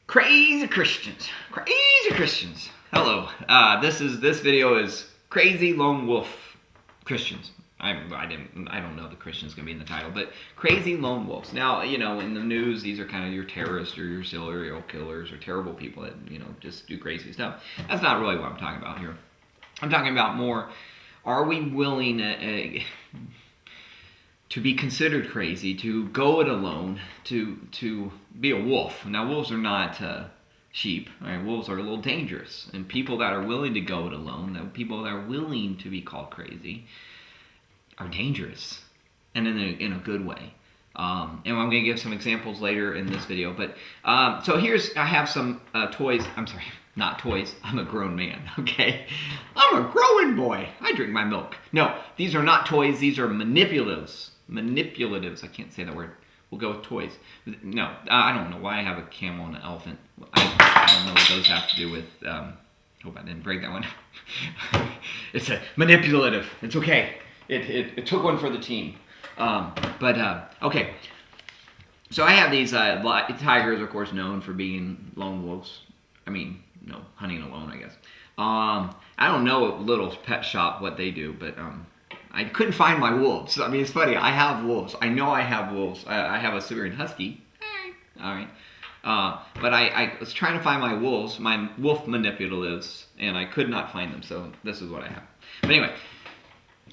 Crazy Christians. Crazy Christians. Hello. This video is Crazy Lone Wolf Christians. I don't know the Christian's gonna be in the title, but Crazy Lone Wolves. Now, in the news, these are kind of your terrorists or your serial killers or terrible people that, just do crazy stuff. That's not really what I'm talking about here. I'm talking about more, are we willing to be considered crazy, to go it alone, to be a wolf? Now, wolves are not sheep. Right? Wolves are a little dangerous. And people that are willing to go it alone, people that are willing to be called crazy, are dangerous, and in a good way. And I'm going to give some examples later in this video. But so I have some toys. I'm sorry, not toys. I'm a grown man. Okay, I'm a growing boy. I drink my milk. No, these are not toys. These are manipulatives. Manipulatives. I can't say that word. We'll go with toys. No, I don't know why I have a camel and an elephant. I don't know what those have to do with. Hope I didn't break that one. It's a manipulative. It's okay. It took one for the team. Okay. So I have these tigers, of course, known for being lone wolves. I mean, no, hunting alone, I guess. I don't know at Little Pet Shop what they do, but I couldn't find my wolves. I mean, it's funny. I have wolves. I know I have wolves. I have a Siberian Husky. All right. But I was trying to find my wolves, my wolf manipulatives, and I could not find them. So this is what I have. But anyway.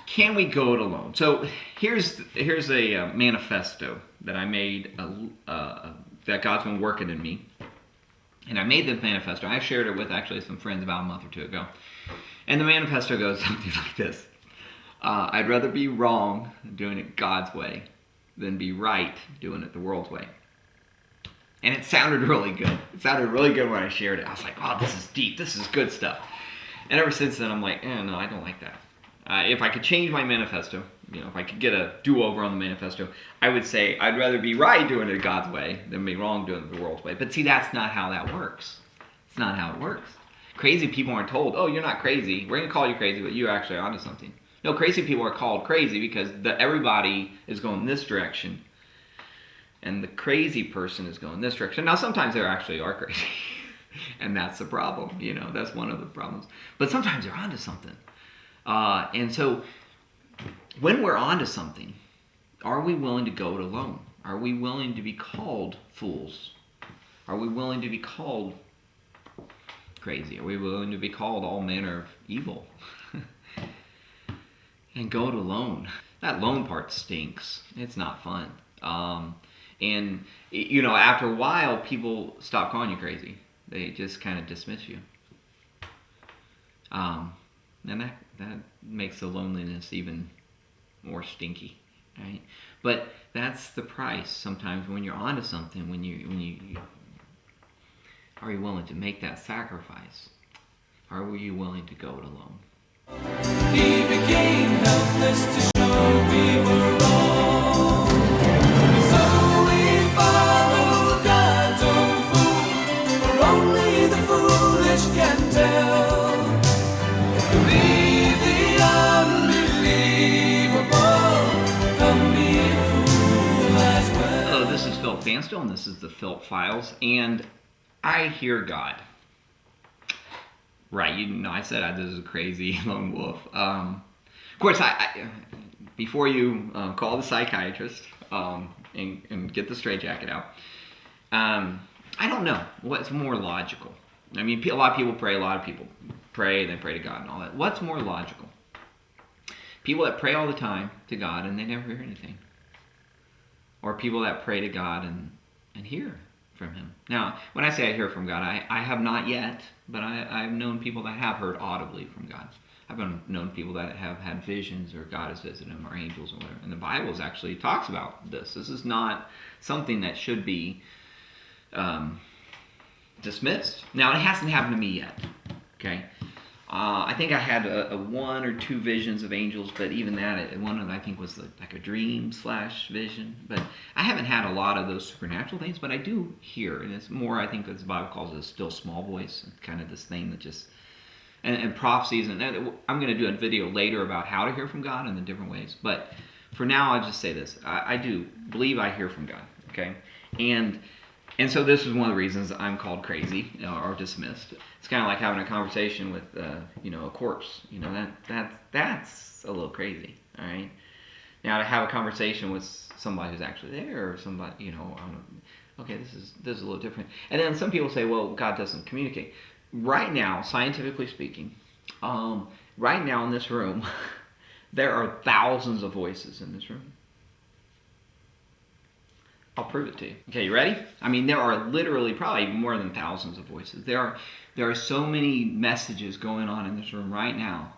Can we go it alone? So here's a manifesto that I made that God's been working in me, and I made the manifesto. I shared it with actually some friends about a month or two ago, and the manifesto goes something like this: I'd rather be wrong doing it God's way than be right doing it the world's way. And it sounded really good. It sounded really good when I shared it. I was like, oh, this is deep. This is good stuff. And ever since then, I'm like, no, I don't like that. If I could change my manifesto, if I could get a do-over on the manifesto, I would say I'd rather be right doing it God's way than be wrong doing it the world's way. But see, that's not how that works. It's not how it works. Crazy people aren't told, oh, you're not crazy. We're going to call you crazy, but you're actually onto something. No, crazy people are called crazy because everybody is going this direction, and the crazy person is going this direction. Now, sometimes they actually are crazy, and that's the problem. That's one of the problems. But sometimes they're onto something. And so when we're onto something, are we willing to go it alone? Are we willing to be called fools? Are we willing to be called crazy? Are we willing to be called all manner of evil? And go it alone. That lone part stinks. It's not fun. And after a while, people stop calling you crazy. They just kind of dismiss you. And that makes the loneliness even more stinky, right? But that's the price sometimes when you're onto something. When you are you willing to make that sacrifice? Are you willing to go it alone? He became helpless to show we were wrong. So we follow God's own fool, for only the foolish can tell. Believe the unbelievable, come be a fool as well. Hello, this is Philip Vanstone, and this is the Philip Files, and I hear God. Right, I said this is a crazy lone wolf. Of course, I before you call the psychiatrist and get the straitjacket out, I don't know what's more logical. I mean, a lot of people pray. A lot of people pray, they pray to God and all that. What's more logical? People that pray all the time to God and they never hear anything, or people that pray to God and hear from Him? Now, when I say I hear from God, I have not yet, but I've known people that have heard audibly from God. I've known people that have had visions, or God has visited them, or angels, or whatever. And the Bible actually talks about this. This is not something that should be dismissed. Now, it hasn't happened to me yet. Okay, I think I had a one or two visions of angels, but even that, one of them I think was like a dream / vision. But I haven't had a lot of those supernatural things, but I do hear, and it's more, I think, as the Bible calls it, a still small voice, kind of this thing that just, and prophecies, and I'm going to do a video later about how to hear from God in the different ways. But for now, I'll just say this: I do believe I hear from God. Okay, and And so this is one of the reasons I'm called crazy or dismissed. It's kind of like having a conversation with, a corpse. That's a little crazy. All right. Now to have a conversation with somebody who's actually there, or somebody, okay, this is a little different. And then some people say, well, God doesn't communicate. Right now, scientifically speaking, right now in this room, there are thousands of voices in this room. I'll prove it to you. Okay, you ready? I mean, there are literally probably more than thousands of voices. There are so many messages going on in this room right now,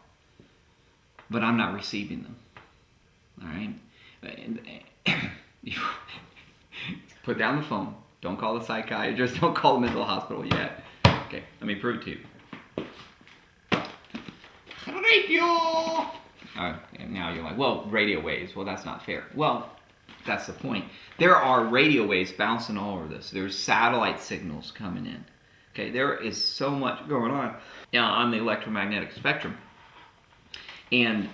but I'm not receiving them. All right? Put down the phone. Don't call the psychiatrist. Don't call the mental hospital yet. Okay, let me prove it to you. Radio! And now you're like, well, radio waves. Well, that's not fair. Well, that's the point. There are radio waves bouncing all over this. There's satellite signals coming in. Okay, there is so much going on the electromagnetic spectrum. And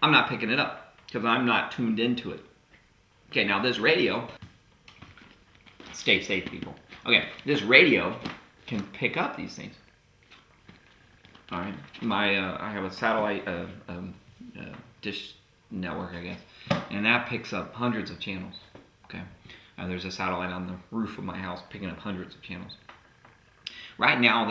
I'm not picking it up because I'm not tuned into it. Okay, now this radio, stay safe, people. Okay, this radio can pick up these things. All right, I have a satellite dish network, I guess, and that picks up hundreds of channels. Okay, there's a satellite on the roof of my house picking up hundreds of channels. Right now,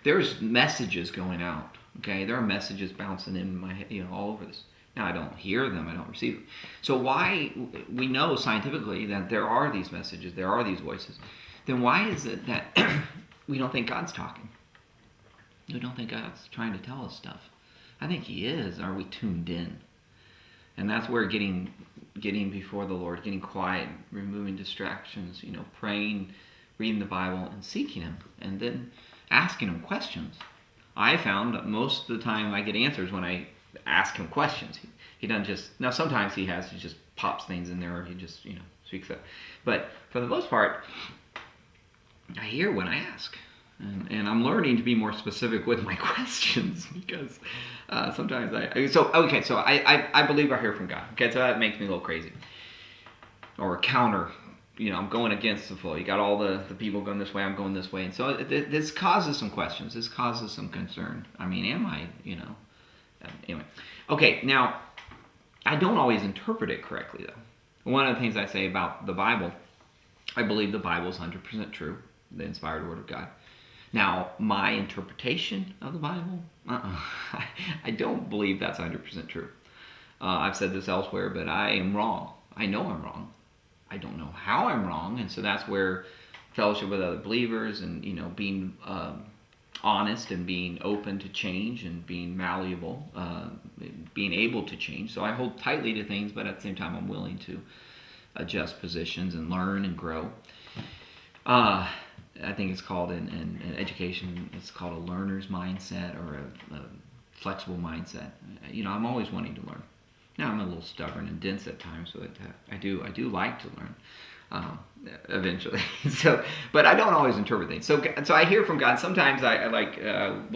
there's messages going out. Okay, there are messages bouncing in my head, all over this. Now I don't hear them, I don't receive them. So why we know scientifically that there are these messages, there are these voices? Then why is it that we don't think God's talking? We don't think God's trying to tell us stuff. I think He is. Are we tuned in? And that's where getting before the Lord, getting quiet, removing distractions, praying, reading the Bible, and seeking Him, and then asking Him questions. I found that most of the time I get answers when I ask Him questions. He doesn't just, now sometimes He just pops things in there, or He just, speaks up. But for the most part, I hear when I ask. And I'm learning to be more specific with my questions because sometimes I believe I hear from God. Okay, so that makes me a little crazy. Or counter, I'm going against the flow. You got all the people going this way, I'm going this way. And so this causes some questions. This causes some concern. I mean, am I, anyway. Okay, now, I don't always interpret it correctly, though. One of the things I say about the Bible, I believe the Bible is 100% true, the inspired Word of God. Now, my interpretation of the Bible, I don't believe that's 100% true. I've said this elsewhere, but I am wrong. I know I'm wrong. I don't know how I'm wrong, and so that's where fellowship with other believers and, being honest and being open to change and being malleable, being able to change. So I hold tightly to things, but at the same time I'm willing to adjust positions and learn and grow. I think it's called in education, it's called a learner's mindset or a flexible mindset. I'm always wanting to learn. Now I'm a little stubborn and dense at times, so I do like to learn eventually. But I don't always interpret things. So I hear from God. Sometimes I like and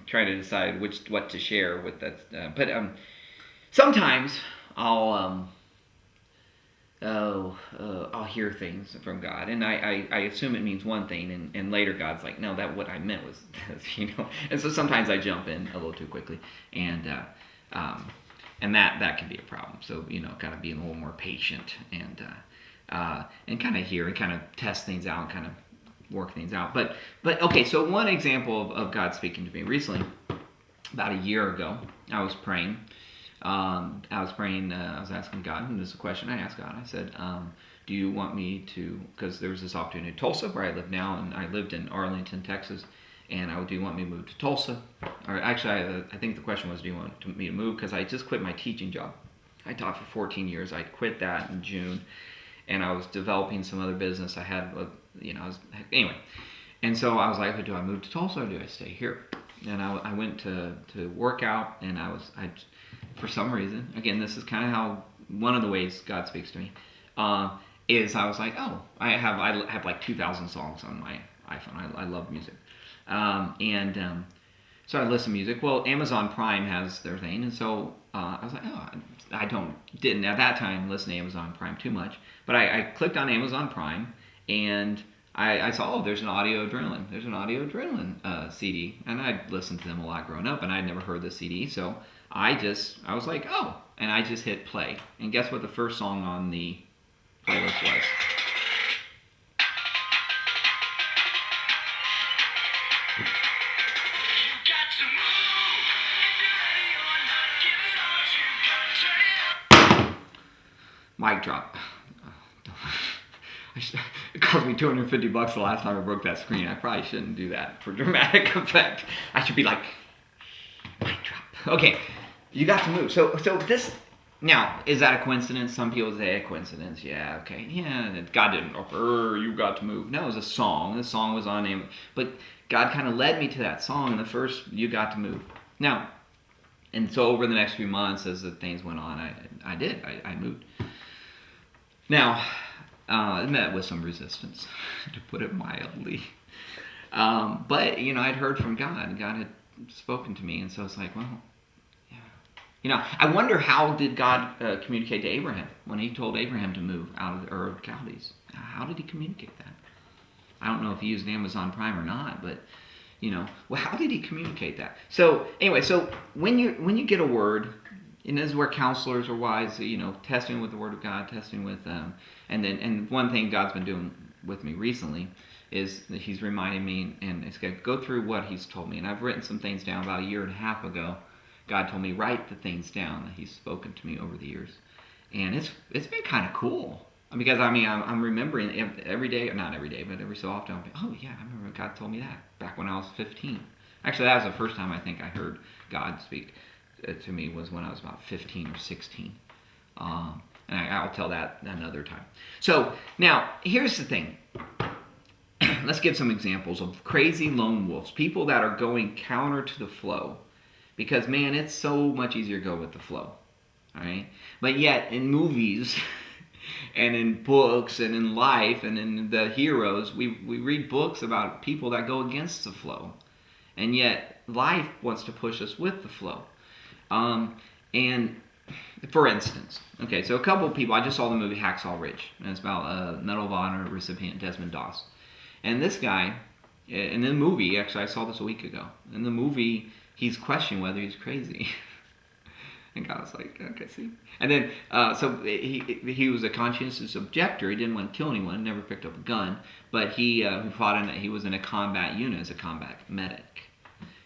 trying to decide what to share with that. But sometimes I'll hear things from God, and I assume it means one thing, and later God's like, no, that what I meant was this, And so sometimes I jump in a little too quickly, and that can be a problem. So kind of being a little more patient and kind of hear and kind of test things out and kind of work things out. But okay, so one example of God speaking to me recently, about a year ago, I was praying. I was asking God, and this is a question I asked God. I said, do you want me to, because there was this opportunity in Tulsa where I live now, and I lived in Arlington, Texas, and do you want me to move to Tulsa? Or actually, I think the question was, do you want me to move? Because I just quit my teaching job. I taught for 14 years. I quit that in June, and I was developing some other business. I had, anyway. And so I was like, do I move to Tulsa or do I stay here? And I went to work out, and for some reason, again, this is kind of how one of the ways God speaks to me, is I was like, I have like 2,000 songs on my iPhone. I love music. So I listen to music. Well, Amazon Prime has their thing, and so I was like, didn't at that time listen to Amazon Prime too much, but I clicked on Amazon Prime and I saw, oh, there's an Audio Adrenaline. There's an Audio Adrenaline CD, and I'd listened to them a lot growing up, and I'd never heard the CD, so I was like, oh, and I just hit play, and guess what the first song on the playlist was? Mic drop. It cost me $250 the last time I broke that screen. I probably shouldn't do that for dramatic effect. I should be like, mic drop. Okay, you got to move. So this, now, is that a coincidence? Some people say a coincidence. Yeah, okay. Yeah, God didn't offer, you got to move. No, it was a song. The song was on him. But God kind of led me to that song, and the first, you got to move. Now, and so over the next few months, as the things went on, I moved. Now, it met with some resistance, to put it mildly. But, I'd heard from God, and God had spoken to me, and so it's like, well, yeah. I wonder, how did God communicate to Abraham when he told Abraham to move out of the Ur of Chaldees? How did he communicate that? I don't know if he used Amazon Prime or not, but, well, how did he communicate that? So, anyway, so when you get a word, and this is where counselors are wise, testing with the Word of God, testing with and one thing God's been doing with me recently is that He's reminding me, and it's going to go through what He's told me. And I've written some things down about a year and a half ago. God told me, write the things down that He's spoken to me over the years, and it's been kind of cool because I'm remembering every day, not every day, but every so often. I'm like, oh yeah, I remember God told me that back when I was 15. Actually, that was the first time I think I heard God speak to me, was when I was about 15 or 16. And I'll tell that another time. So now, here's the thing. Let's give some examples of crazy lone wolves, people that are going counter to the flow. Because, man, it's so much easier to go with the flow. All right? But yet, in movies and in books and in life and in the heroes, we read books about people that go against the flow. And yet, life wants to push us with the flow. And for instance, okay, so a couple of people, I just saw the movie Hacksaw Ridge, and it's about Medal of Honor recipient Desmond Doss. And this guy, in the movie, actually I saw this a week ago, in the movie, he's questioning whether he's crazy. And God was like, okay, see? And then, so he was a conscientious objector. He didn't want to kill anyone, never picked up a gun, but he was in a combat unit as a combat medic.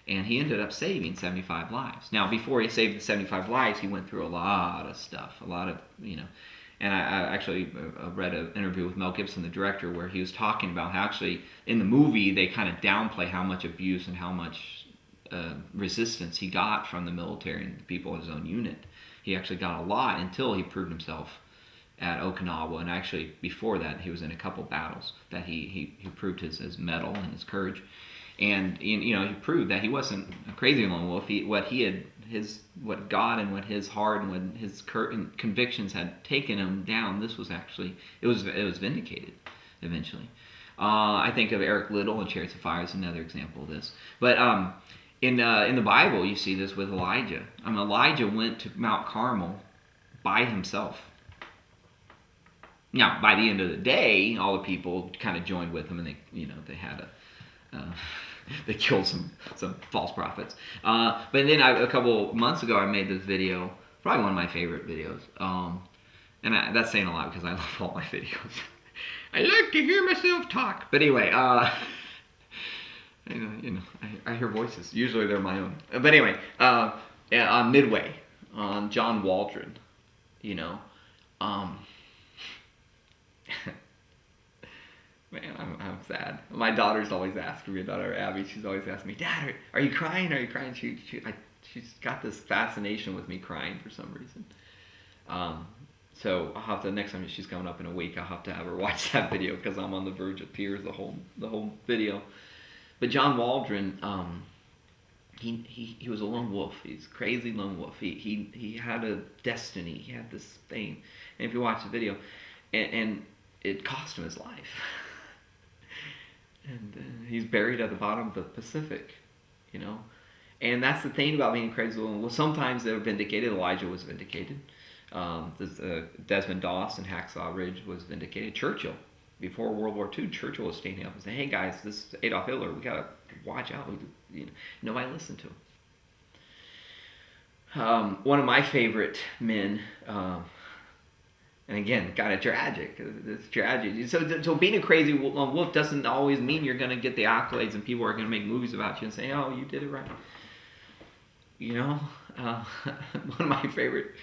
And he ended up saving 75 lives. Now, before he saved the 75 lives, he went through a lot of stuff, and I actually read an interview with Mel Gibson, the director, where he was talking about how actually in the movie they kind of downplay how much abuse and how much resistance he got from the military and the people in his own unit. He actually got a lot until he proved himself at Okinawa, and actually before that he was in a couple battles that he proved his mettle and his courage. And he proved that he wasn't a crazy lone wolf. What God and what his heart and what his convictions had taken him down. This was actually it was vindicated eventually. I think of Eric Liddell and Chariots of Fire as another example of this. But in the Bible, you see this with Elijah. Elijah went to Mount Carmel by himself. Now, by the end of the day, all the people kind of joined with him, and they had they killed some false prophets. But then a couple months ago, I made this video, probably one of my favorite videos. And that's saying a lot because I love all my videos. I like to hear myself talk. But anyway, I hear voices. Usually they're my own. But anyway, on Midway, on John Waldron, man, I'm sad. My daughter's always asking me, daughter Abby, she's always asking me, Dad, are you crying? Are you crying? She's got this fascination with me crying for some reason. So I'll have to, next time she's coming up in a week, I'll have to have her watch that video because I'm on the verge of tears the whole video. But John Waldron, he was a lone wolf. He's a crazy lone wolf. He had a destiny. He had this thing. And if you watch the video, and it cost him his life. And he's buried at the bottom of the Pacific, And that's the thing about being crazy. Well, sometimes they're vindicated. Elijah was vindicated. Desmond Doss and Hacksaw Ridge was vindicated. Churchill, before World War II, Churchill was standing up and saying, "Hey guys, this is Adolf Hitler. We gotta watch out." Nobody listened to him. One of my favorite men, and again, kind of tragic. It's tragic. So being a crazy wolf doesn't always mean you're going to get the accolades and people are going to make movies about you and say, "Oh, you did it right." One of my favorite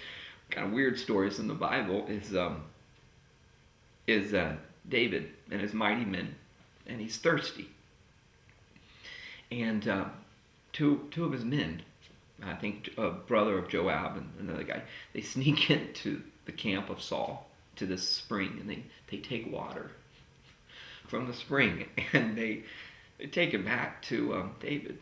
kind of weird stories in the Bible is David and his mighty men, and he's thirsty. And two of his men, I think a brother of Joab and another guy, they sneak into the camp of Saul to this spring, and they take water from the spring, and they take it back to David.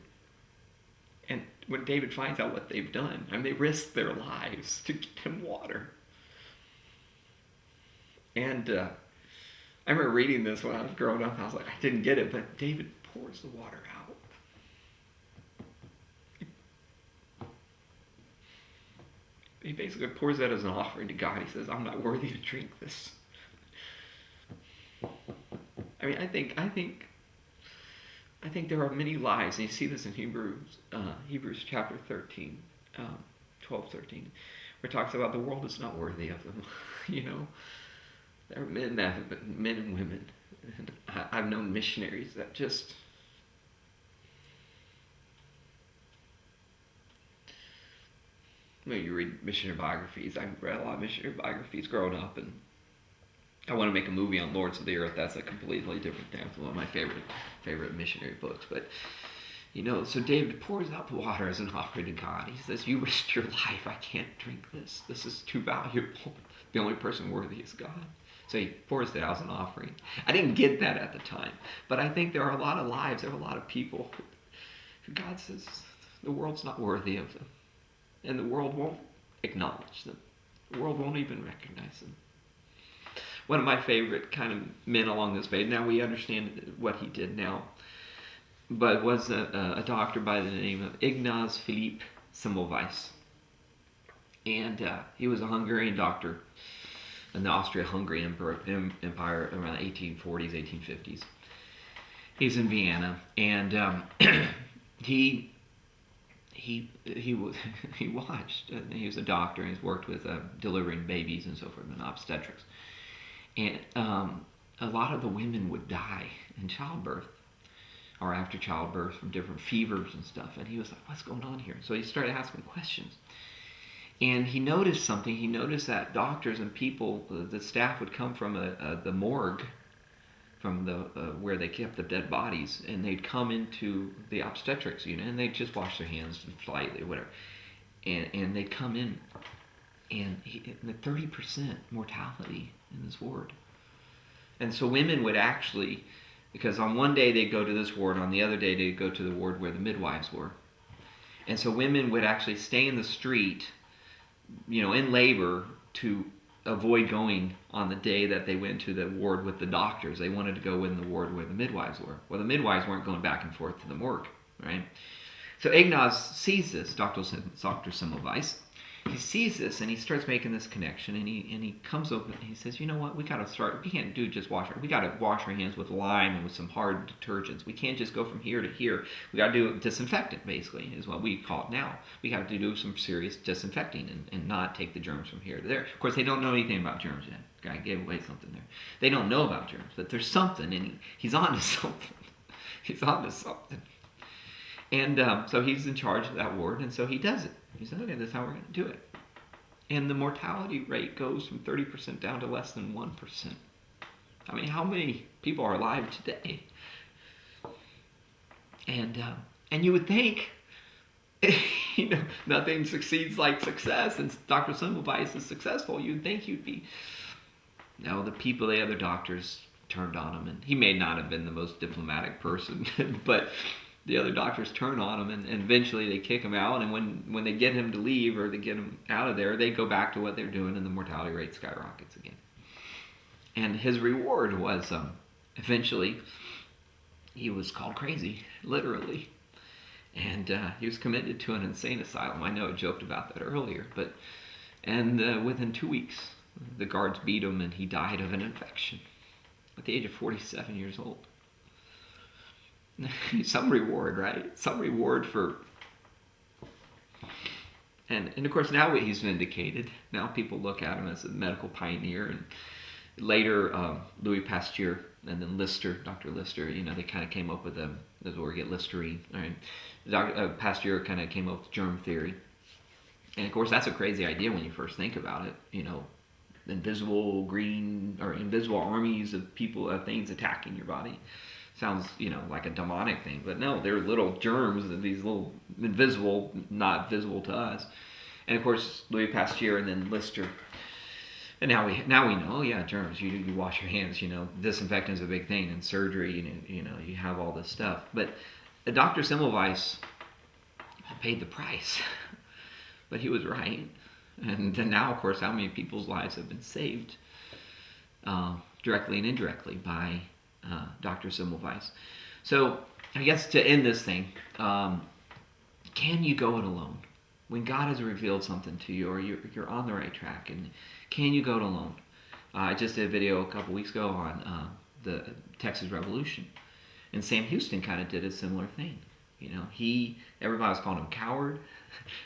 And when David finds out what they've done, they risk their lives to get him water. And I remember reading this when I was growing up. I was like, I didn't get it, but David pours the water out. He basically pours that as an offering to God. He says, "I'm not worthy to drink this." I think there are many lives, and you see this in Hebrews chapter 13, 12, 13, where it talks about the world is not worthy of them. There are men and women, and I've known missionaries that just, you read missionary biographies. I've read a lot of missionary biographies growing up, and I want to make a movie on Lords of the Earth. That's a completely different thing. It's one of my favorite missionary books. But, so David pours out the water as an offering to God. He says, "You risked your life. I can't drink this. This is too valuable. The only person worthy is God." So he pours it out as an offering. I didn't get that at the time. But I think there are a lot of lives, there are a lot of people who God says the world's not worthy of them. And the world won't acknowledge them. The world won't even recognize them. One of my favorite kind of men along this vein, now we understand what he did now, but was a doctor by the name of Ignaz Philipp Semmelweis. And he was a Hungarian doctor in the Austria-Hungary Empire around the 1840s, 1850s. He's in Vienna, and he watched. He was a doctor, and he's worked with delivering babies and so forth in obstetrics. And a lot of the women would die in childbirth or after childbirth from different fevers and stuff. And he was like, "What's going on here?" So he started asking questions. And he noticed something. He noticed that doctors and people, the staff would come from the morgue, from the where they kept the dead bodies, and they'd come into the obstetrics unit, and they'd just wash their hands slightly or whatever. And they'd come in, and the 30% mortality in this ward. And so women would actually, because on one day they'd go to this ward, on the other day they'd go to the ward where the midwives were. And so women would actually stay in the street, in labor to avoid going on the day that they went to the ward with the doctors. They wanted to go in the ward where the midwives were. Well, the midwives weren't going back and forth to the morgue, right? So Ignaz sees this, Dr. Semmelweis. He sees this, and he starts making this connection, and he comes up and he says, "You know what? We can't do just wash we got to wash our hands with lime and with some hard detergents. We can't just go from here to here. We got to do disinfectant, basically, is what we call it now. We got to do some serious disinfecting and not take the germs from here to there." Of course, they don't know anything about germs yet. Guy gave away something there. They don't know about germs, but there's something, and he's on to something. He's on to something. And so he's in charge of that ward, and so he does it. He said, "Okay, this is how we're going to do it." And the mortality rate goes from 30% down to less than 1%. How many people are alive today? And you would think, nothing succeeds like success, and Dr. Semmelweis is successful. You'd think you'd be. No, the other doctors turned on him, and he may not have been the most diplomatic person, but the other doctors turn on him, and eventually they kick him out, and when they get him to leave or they get him out of there, they go back to what they're doing, and the mortality rate skyrockets again. And his reward was eventually he was called crazy, literally, and he was committed to an insane asylum. I know I joked about that earlier, And within 2 weeks, the guards beat him, and he died of an infection at the age of 47 years old. Some reward, right? Some reward for... And of course, now he's vindicated. Now people look at him as a medical pioneer. And later, Louis Pasteur and then Lister, Dr. Lister, they kind of came up with that's where we get Listerine. All right? Pasteur kind of came up with germ theory. And of course, that's a crazy idea when you first think about it. Invisible green or invisible armies of people, things attacking your body. Sounds, like a demonic thing, but no, they're little germs, these little invisible, not visible to us. And of course, Louis Pasteur and then Lister. And now we know, yeah, germs. You wash your hands. Disinfectant is a big thing in surgery. You have all this stuff. But Dr. Semmelweis paid the price, but he was right. And then now, of course, how many people's lives have been saved directly and indirectly by Dr. Semmelweis. So I guess to end this thing, can you go it alone? When God has revealed something to you, or you're on the right track, and can you go it alone? I just did a video a couple weeks ago on the Texas Revolution, and Sam Houston kind of did a similar thing. Everybody was calling him coward.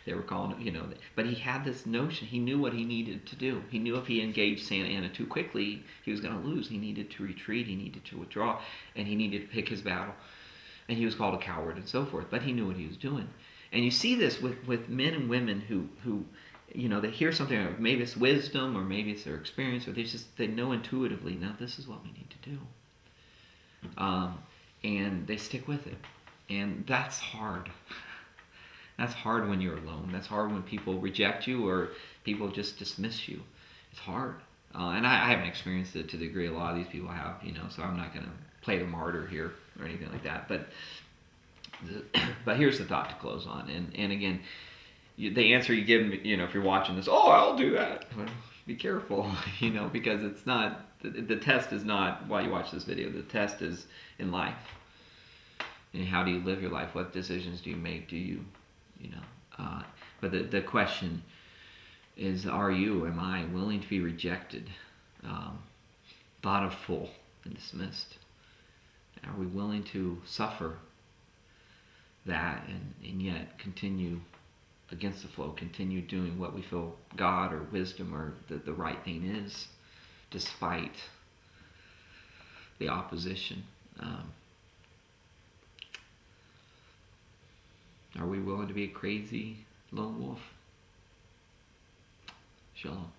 They were calling him, but he had this notion. He knew what he needed to do. He knew if he engaged Santa Anna too quickly, he was going to lose. He needed to retreat. He needed to withdraw, and he needed to pick his battle. And he was called a coward and so forth. But he knew what he was doing. And you see this with men and women who they hear something. Maybe it's wisdom, or maybe it's their experience, or they know intuitively. Now this is what we need to do, and they stick with it. And that's hard. That's hard when you're alone. That's hard when people reject you or people just dismiss you. It's hard. And I haven't experienced it to the degree a lot of these people have, so I'm not going to play the martyr here or anything like that. But here's the thought to close on. And again, the answer you give, if you're watching this, I'll do that. Well, be careful, because it's not, the test is not while you watch this video. The test is in life. And how do you live your life? What decisions do you make? But the question is, am I willing to be rejected, thought of full and dismissed? Are we willing to suffer that and yet continue against the flow, continue doing what we feel God or wisdom or the right thing is, despite the opposition? Are we willing to be a crazy lone wolf? Shalom.